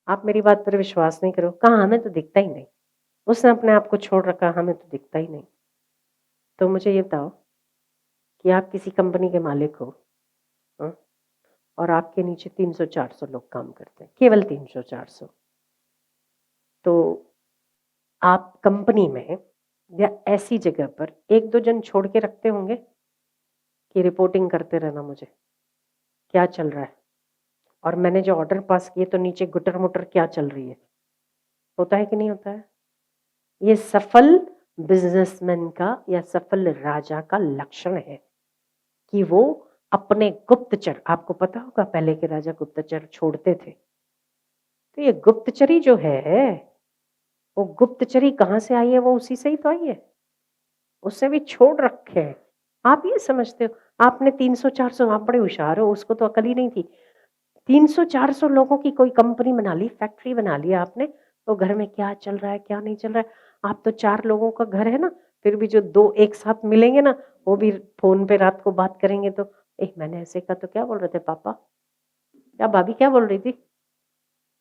आप मेरी बात पर विश्वास नहीं करो, कहा हमें तो दिखता ही नहीं। उसने अपने आप को छोड़ रखा, हमें तो दिखता ही नहीं। तो मुझे ये बताओ कि आप किसी कंपनी के मालिक हो, हाँ? और आपके नीचे 300-400 लोग काम करते हैं, केवल 300-400। तो आप कंपनी में या ऐसी जगह पर 1-2 जन छोड़ के रखते होंगे कि रिपोर्टिंग करते रहना मुझे, क्या चल रहा है, और मैंने जो ऑर्डर पास किए तो नीचे गुटर मुटर क्या चल रही है। होता है कि नहीं होता है? ये सफल बिजनेसमैन का या सफल राजा का लक्षण है कि वो अपने गुप्तचर, आपको पता होगा पहले के राजा गुप्तचर छोड़ते थे। तो ये गुप्तचरी जो है, वो गुप्तचरी कहाँ से आई है? वो उसी से ही तो आई है, उससे भी छोड़ रखे हैं। आप ये समझते हो आपने 300-400, आप बड़े होशियार हो, उसको तो अकल ही नहीं थी। 300-400 लोगों की कोई कंपनी बना ली, फैक्ट्री बना लिया आपने, तो घर में क्या चल रहा है क्या नहीं चल रहा है। आप तो 4 लोगों का घर है ना, फिर भी जो 2 एक साथ मिलेंगे ना, वो भी फोन पे रात को बात करेंगे तो मैंने ऐसे कहा तो क्या बोल रहे थे पापा, या भाभी क्या बोल रही थी?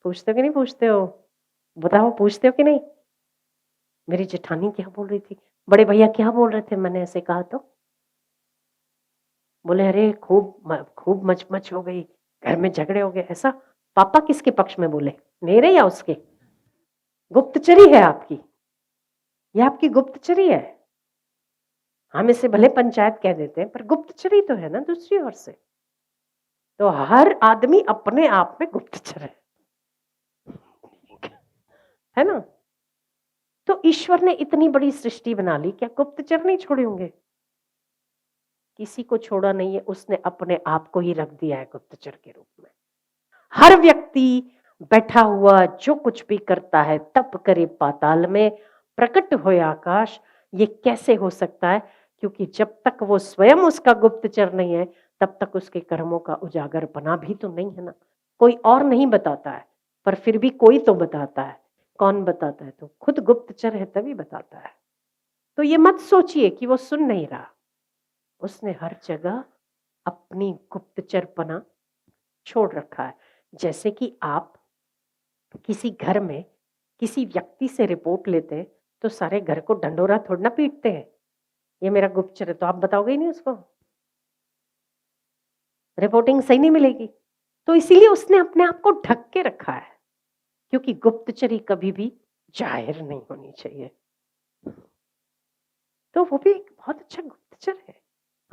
पूछते हो कि नहीं पूछते हो? बताओ, पूछते हो कि नहीं? मेरी जेठानी क्या बोल रही थी, बड़े भैया क्या बोल रहे थे मैंने ऐसे कहा तो? बोले अरे खूब मच हो गई, घर में झगड़े हो गए, ऐसा? पापा किसके पक्ष में बोले, मेरे या उसके? गुप्तचरी है आपकी, ये आपकी गुप्तचरी है। हम इसे भले पंचायत कह देते हैं, पर गुप्तचरी तो है ना दूसरी ओर से। तो हर आदमी अपने आप में गुप्तचर है ना? तो ईश्वर ने इतनी बड़ी सृष्टि बना ली, क्या गुप्तचर नहीं छोड़े होंगे? किसी को छोड़ा नहीं है, उसने अपने आप को ही रख दिया है गुप्तचर के रूप में। हर व्यक्ति बैठा हुआ जो कुछ भी करता है, तप करे पाताल में, प्रकट होए आकाश। ये कैसे हो सकता है? क्योंकि जब तक वो स्वयं उसका गुप्तचर नहीं है, तब तक उसके कर्मों का उजागर बना भी तो नहीं है ना। कोई और नहीं बताता है, पर फिर भी कोई तो बताता है। कौन बताता है? तो खुद गुप्तचर है तभी बताता है। तो ये मत सोचिए कि वो सुन नहीं रहा, उसने हर जगह अपनी गुप्तचरपना छोड़ रखा है। जैसे कि आप किसी घर में किसी व्यक्ति से रिपोर्ट लेते हैं, तो सारे घर को ढंडोरा थोड़ा ना पीटते हैं, ये मेरा गुप्तचर है तो आप बताओगे ही नहीं उसको, रिपोर्टिंग सही नहीं मिलेगी। तो इसीलिए उसने अपने आप को ढक के रखा है, क्योंकि गुप्तचरी कभी भी जाहिर नहीं होनी चाहिए। तो वो भी एक बहुत अच्छा गुप्तचर है।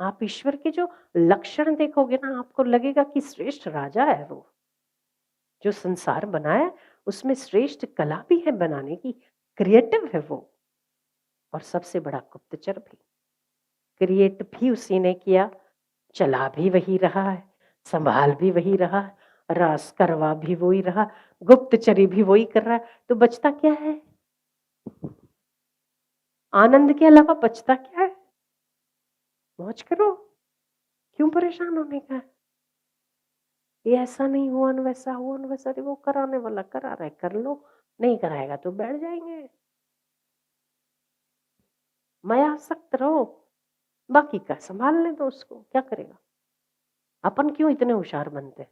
आप ईश्वर के जो लक्षण देखोगे ना, आपको लगेगा कि श्रेष्ठ राजा है वो। जो संसार बनाया उसमें श्रेष्ठ कला भी है बनाने की, क्रिएटिव है वो। और सबसे बड़ा गुप्तचर भी, क्रिएट भी उसी ने किया, चला भी वही रहा है, संभाल भी वही रहा है, रास करवा भी वही रहा, गुप्तचरी भी वही कर रहा है। तो बचता क्या है? आनंद के अलावा बचता क्या है? मौज करो, क्यों परेशान होने का है? ये ऐसा नहीं हुआ न वैसा हुआ न वैसा, वो कराने वाला करा रहा है, कर लो, नहीं कराएगा तो बैठ जाएंगे। मैं आसक्त रहो, बाकी का संभालने दो, उसको क्या करेगा। अपन क्यों इतने होशियार बनते हैं?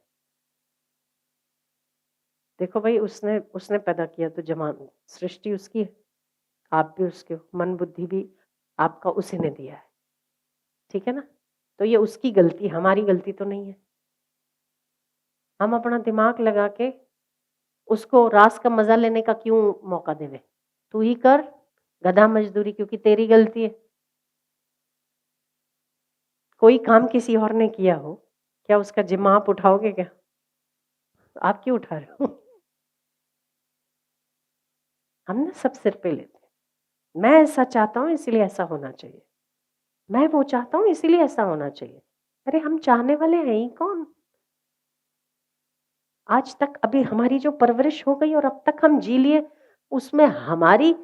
देखो भाई, उसने उसने पैदा किया तो जमान सृष्टि उसकी है, आप भी उसके हो, मन बुद्धि भी आपका उसी ने दिया है, ठीक है ना? तो ये उसकी गलती, हमारी गलती तो नहीं है। हम अपना दिमाग लगा के उसको रास का मजा लेने का क्यों मौका देवे? तू ही कर गधा मजदूरी, क्योंकि तेरी गलती है। कोई काम किसी और ने किया हो, क्या उसका जिम्मा आप उठाओगे क्या? आप क्यों उठा रहे हो? हम ना सब सिर पे लेते हैं। मैं ऐसा चाहता हूँ इसलिए ऐसा होना चाहिए, मैं वो चाहता हूँ इसीलिए ऐसा होना चाहिए। अरे हम चाहने वाले हैं ही कौन? आज तक अभी हमारी जो परवरिश हो गई और अब तक हम जी लिए, उसमें हमारी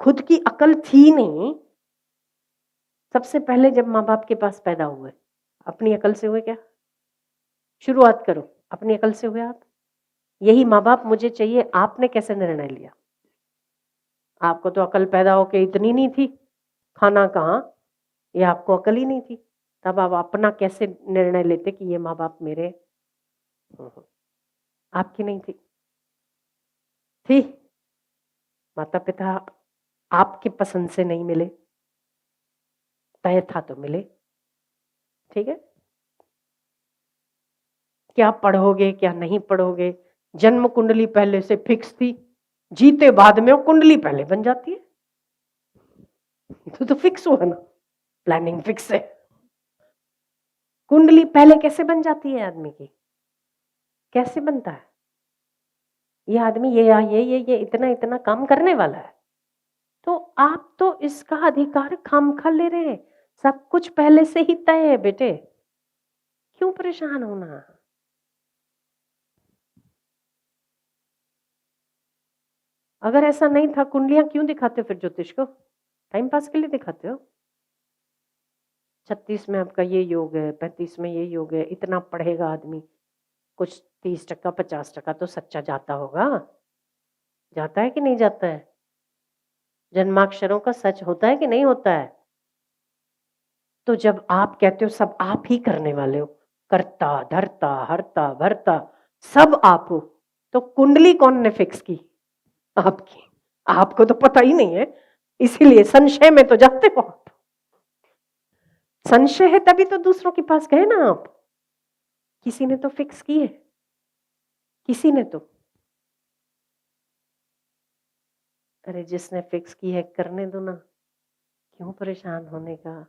खुद की अकल थी नहीं। सबसे पहले जब माँ बाप के पास पैदा हुए, अपनी अकल से हुए क्या? शुरुआत करो, अपनी अकल से हुए आप? यही माँ बाप मुझे चाहिए, आपने कैसे निर्णय लिया? आपको तो अकल पैदा होके इतनी नहीं थी, खाना कहाँ, ये आपको अकल ही नहीं थी। तब आप अपना कैसे निर्णय लेते कि ये माँ बाप मेरे? हम्म, आपकी नहीं थी। थी, माता-पिता आपकी पसंद से नहीं मिले, तय था तो मिले, ठीक है? क्या पढ़ोगे, क्या नहीं पढ़ोगे, जन्म कुंडली पहले से फिक्स थी, जीते बाद में वो कुंडली पहले बन जाती है। तो फिक्स हुआ ना, प्लानिंग फिक्स है। कुंडली पहले कैसे बन जाती है आदमी की? कैसे बनता है? ये आदमी ये इतना काम करने वाला है, तो आप तो इसका अधिकार खामखा ले रहे हैं। सब कुछ पहले से ही तय है बेटे, क्यों परेशान होना? अगर ऐसा नहीं था, कुंडलियां क्यों दिखाते हो फिर ज्योतिष को? टाइम पास के लिए दिखाते हो। 36 में आपका ये योग है, 35 में ये योग है, इतना पढ़ेगा आदमी, कुछ 30% 50% तो सच्चा जाता होगा। जाता है कि नहीं जाता है? जन्माक्षरों का सच होता है कि नहीं होता है? तो जब आप कहते हो सब आप ही करने वाले हो, करता धरता हरता भरता सब आप हो, तो कुंडली कौन ने फिक्स की? आपकी। आपको तो पता ही नहीं है, इसीलिए संशय में तो जाते हो आप। संशय है तभी तो दूसरों के पास गए ना आप। किसी ने तो फिक्स की है, किसी ने तो। अरे जिसने फिक्स की है करने दो ना, क्यों परेशान होने का?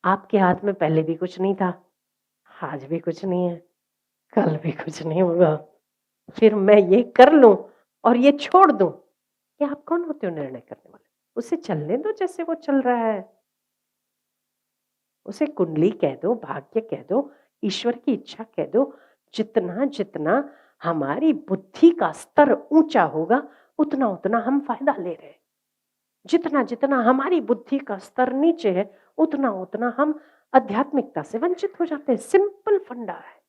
आपके हाथ में पहले भी कुछ नहीं था, आज भी कुछ नहीं है, कल भी कुछ नहीं होगा। फिर मैं ये कर लूं और ये छोड़ दूं, ये आप कौन होते हो निर्णय करने वाले? उसे चलने दो जैसे वो चल रहा है। उसे कुंडली कह दो, भाग्य कह दो, ईश्वर की इच्छा कह दो। जितना जितना हमारी बुद्धि का स्तर ऊंचा होगा, उतना उतना हम फायदा ले रहे हैं। जितना जितना हमारी बुद्धि का स्तर नीचे है, उतना उतना हम आध्यात्मिकता से वंचित हो जाते हैं। सिंपल फंडा है।